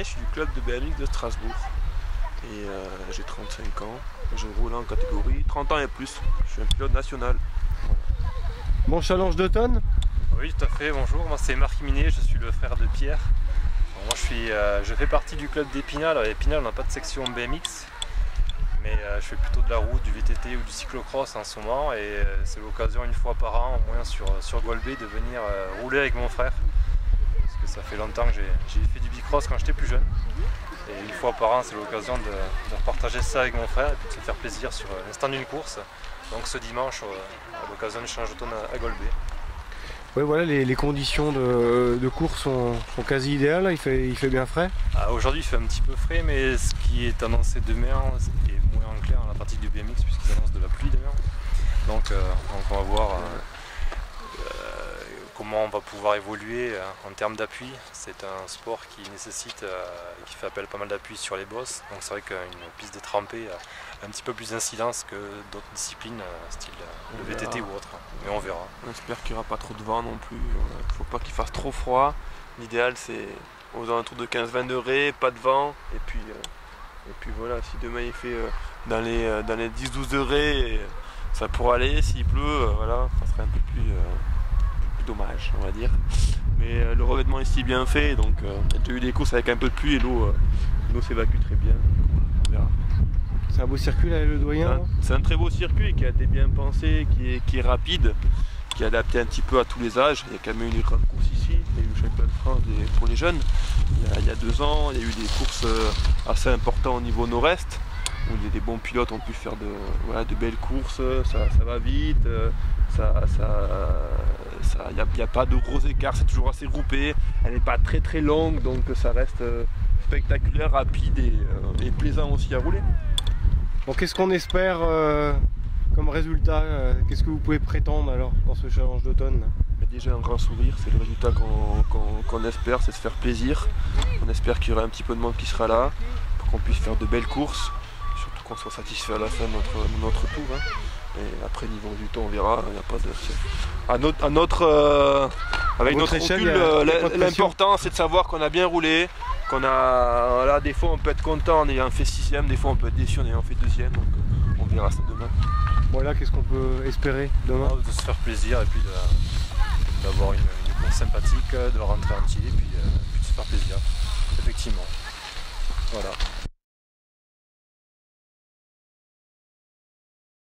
je suis du club de BMX de Strasbourg. Et j'ai 35 ans, je roule en catégorie 30 ans et plus. Je suis un pilote national. Bon challenge d'automne? Oui, tout à fait, bonjour, moi c'est Marc Minet, je suis le frère de Pierre. Bon, moi je fais partie du club d'Épinal. À Épinal on n'a pas de section BMX, mais je fais plutôt de la route, du VTT ou du cyclocross en ce moment, et c'est l'occasion une fois par an, au moins sur Golbet, de venir rouler avec mon frère. Parce que ça fait longtemps que j'ai fait du bicross quand j'étais plus jeune. Et une fois par an, c'est l'occasion de partager ça avec mon frère et puis de se faire plaisir sur l'instant d'une course. Donc ce dimanche, à l'occasion du challenge d'automne à Golbet. Oui, voilà, les conditions de course sont quasi idéales, il fait bien frais. Aujourd'hui il fait un petit peu frais, mais ce qui est annoncé demain est moins clair dans la pratique du BMX puisqu'ils annoncent de la pluie demain. Donc on va voir comment on va pouvoir évoluer en termes d'appui. C'est un sport qui nécessite, qui fait appel pas mal d'appui sur les bosses. Donc c'est vrai qu'une piste détrempée a un petit peu plus d'incidence que d'autres disciplines, style le VTT ou autre. Mais on verra. On espère qu'il n'y aura pas trop de vent non plus. Il ne faut pas qu'il fasse trop froid. L'idéal c'est aux alentours de 15-20 degrés, pas de vent. Et puis voilà, si demain il fait dans les 10-12 degrés, ça pourra aller. S'il pleut, voilà, ça serait un peu plus dommage, on va dire. Mais le revêtement est si bien fait, donc il y a déjà eu des courses avec un peu de pluie et l'eau s'évacue très bien. On verra. C'est un beau circuit là, le Doyen. C'est un très beau circuit qui a été bien pensé, qui est rapide, qui est adapté un petit peu à tous les âges. Il y a quand même eu une grande course ici, il y a eu le championnat de France pour les jeunes il y a 2 ans, il y a eu des courses assez importantes au niveau nord-est, où des bons pilotes ont pu faire de belles courses, ça va vite, il n'y a pas de gros écarts, c'est toujours assez groupé, elle n'est pas très très longue, donc ça reste spectaculaire, rapide et plaisant aussi à rouler. Bon, qu'est-ce qu'on espère comme résultat? Qu'est-ce que vous pouvez prétendre alors dans ce challenge d'automne? Déjà un grand sourire, c'est le résultat qu'on espère, c'est se faire plaisir. On espère qu'il y aura un petit peu de monde qui sera là pour qu'on puisse faire de belles courses, surtout qu'on soit satisfait à la fin de notre tour. Hein. Et après, niveau du temps, on verra. Il n'y a pas de. Avec notre recul, l'important c'est de savoir qu'on a bien roulé, là, des fois on peut être content en ayant fait 6ème, des fois on peut être déçu en ayant fait 2ème, donc on verra ça demain. Bon, là, qu'est-ce qu'on peut espérer demain? De se faire plaisir et puis d'avoir une course sympathique, de rentrer entier et puis de se faire plaisir, effectivement. Voilà.